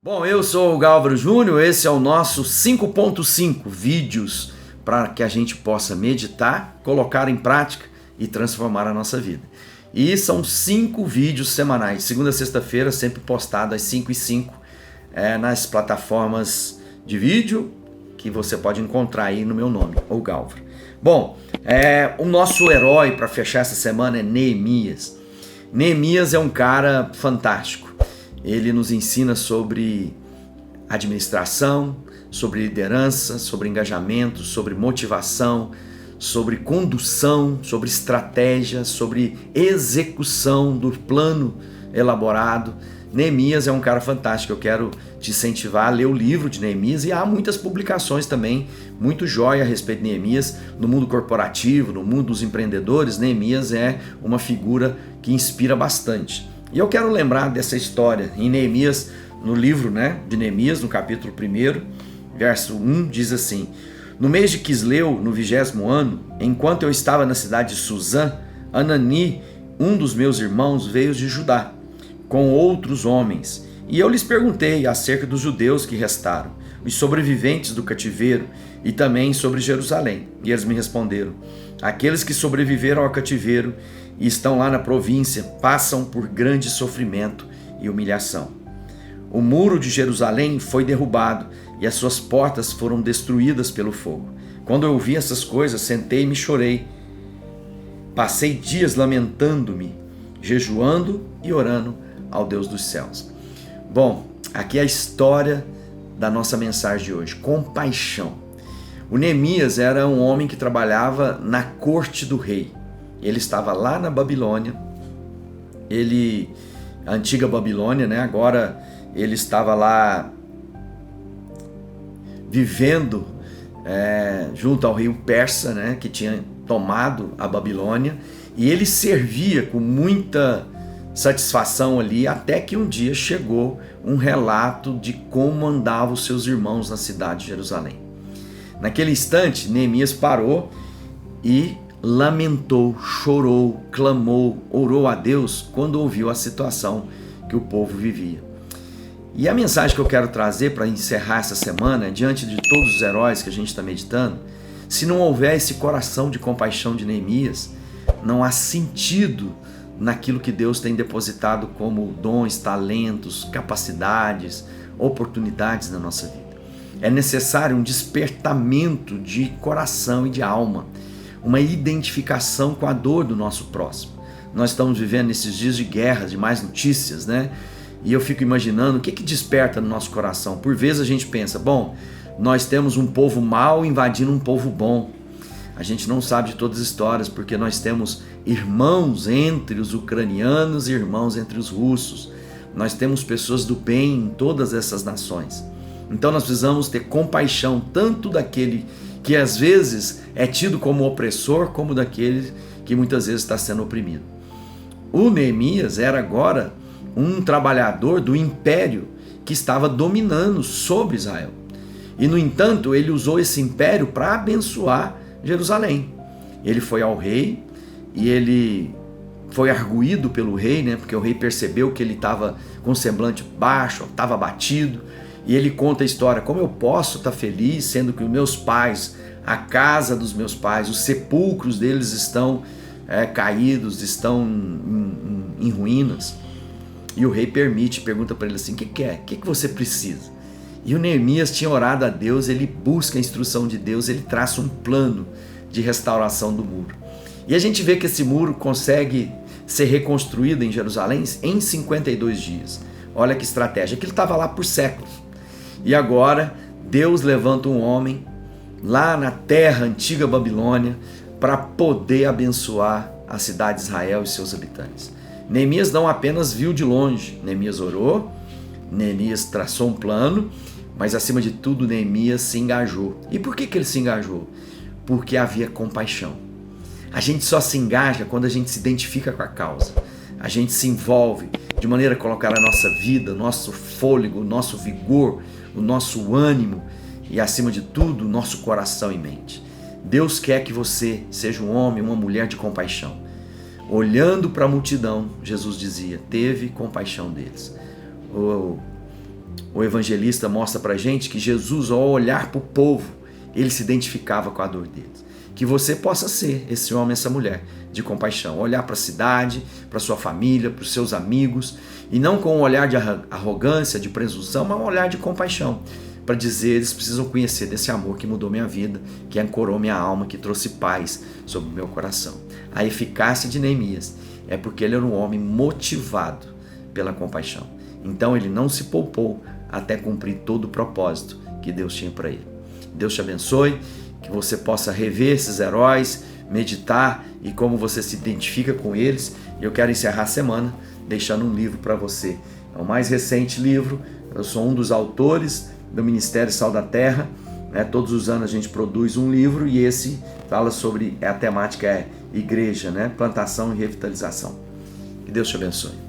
Bom, eu sou o Gálvaro Júnior, esse é o nosso 5.5 vídeos para que a gente possa meditar, colocar em prática e transformar a nossa vida. E são 5 vídeos semanais, segunda a sexta-feira, sempre postado às 5h05 nas plataformas de vídeo que você pode encontrar aí no meu nome, o Gálvaro. Bom, o nosso herói para fechar essa semana é Neemias. Neemias é um cara fantástico. Ele nos ensina sobre administração, sobre liderança, sobre engajamento, sobre motivação, sobre condução, sobre estratégia, sobre execução do plano elaborado. Neemias é um cara fantástico. Eu quero te incentivar a ler o livro de Neemias, e há muitas publicações também, muito jóia a respeito de Neemias no mundo corporativo, no mundo dos empreendedores. Neemias é uma figura que inspira bastante. E eu quero lembrar dessa história em Neemias, no livro de Neemias, no capítulo 1, verso 1, diz assim: No mês de Quisleu, no 20º ano, enquanto eu estava na cidade de Suzã, Anani, um dos meus irmãos, veio de Judá, com outros homens, e eu lhes perguntei acerca dos judeus que restaram, os sobreviventes do cativeiro, e também sobre Jerusalém. E eles me responderam: aqueles que sobreviveram ao cativeiro e estão lá na província passam por grande sofrimento e humilhação. O muro de Jerusalém foi derrubado e as suas portas foram destruídas pelo fogo. Quando eu ouvi essas coisas, sentei-me e chorei. Passei dias lamentando-me, jejuando e orando ao Deus dos céus. Bom, aqui é a história da nossa mensagem de hoje: compaixão. O Neemias era um homem que trabalhava na corte do rei. Ele estava lá na Babilônia, a antiga Babilônia, agora ele estava lá vivendo junto ao rio Persa, que tinha tomado a Babilônia, e ele servia com muita satisfação ali, até que um dia chegou um relato de como andavam os seus irmãos na cidade de Jerusalém. Naquele instante, Neemias parou e lamentou, chorou, clamou, orou a Deus quando ouviu a situação que o povo vivia. E a mensagem que eu quero trazer para encerrar essa semana, diante de todos os heróis que a gente está meditando, se não houver esse coração de compaixão de Neemias, não há sentido naquilo que Deus tem depositado como dons, talentos, capacidades, oportunidades na nossa vida. É necessário um despertamento de coração e de alma, uma identificação com a dor do nosso próximo. Nós estamos vivendo esses dias de guerra, de mais notícias, E eu fico imaginando o que desperta no nosso coração. Por vezes a gente pensa, bom, nós temos um povo mau invadindo um povo bom. A gente não sabe de todas as histórias, porque nós temos irmãos entre os ucranianos e irmãos entre os russos. Nós temos pessoas do bem em todas essas nações. Então nós precisamos ter compaixão tanto daquele que às vezes é tido como opressor, como daquele que muitas vezes está sendo oprimido. O Neemias era agora um trabalhador do império que estava dominando sobre Israel. E no entanto, ele usou esse império para abençoar Jerusalém. Ele foi ao rei e ele foi arguído pelo rei, porque o rei percebeu que ele estava com semblante baixo, estava abatido. E ele conta a história: como eu posso estar feliz sendo que os meus pais, a casa dos meus pais, os sepulcros deles estão caídos, estão em ruínas. E o rei pergunta para ele assim: o que é? O que você precisa? E o Neemias tinha orado a Deus, ele busca a instrução de Deus, ele traça um plano de restauração do muro. E a gente vê que esse muro consegue ser reconstruído em Jerusalém em 52 dias. Olha que estratégia, que ele estava lá por séculos. E agora Deus levanta um homem lá na terra antiga Babilônia para poder abençoar a cidade de Israel e seus habitantes. Neemias não apenas viu de longe, Neemias orou, Neemias traçou um plano, mas acima de tudo Neemias se engajou. E por que ele se engajou? Porque havia compaixão. A gente só se engaja quando a gente se identifica com a causa. A gente se envolve de maneira a colocar a nossa vida, o nosso fôlego, o nosso vigor, o nosso ânimo e, acima de tudo, o nosso coração e mente. Deus quer que você seja um homem, uma mulher de compaixão. Olhando para a multidão, Jesus dizia, teve compaixão deles. o evangelista mostra pra gente que Jesus, ao olhar para o povo, ele se identificava com a dor deles. Que você possa ser esse homem, essa mulher de compaixão. Olhar para a cidade, para sua família, para os seus amigos, e não com um olhar de arrogância, de presunção, mas um olhar de compaixão, para dizer, eles precisam conhecer desse amor que mudou minha vida, que ancorou minha alma, que trouxe paz sobre o meu coração. A eficácia de Neemias é porque ele era um homem motivado pela compaixão. Então ele não se poupou até cumprir todo o propósito que Deus tinha para ele. Deus te abençoe, que você possa rever esses heróis, meditar e como você se identifica com eles. Eu quero encerrar a semana deixando um livro para você. É o mais recente livro, eu sou um dos autores do Ministério Sal da Terra. Todos os anos a gente produz um livro e esse fala sobre, a temática é igreja, plantação e revitalização. Que Deus te abençoe.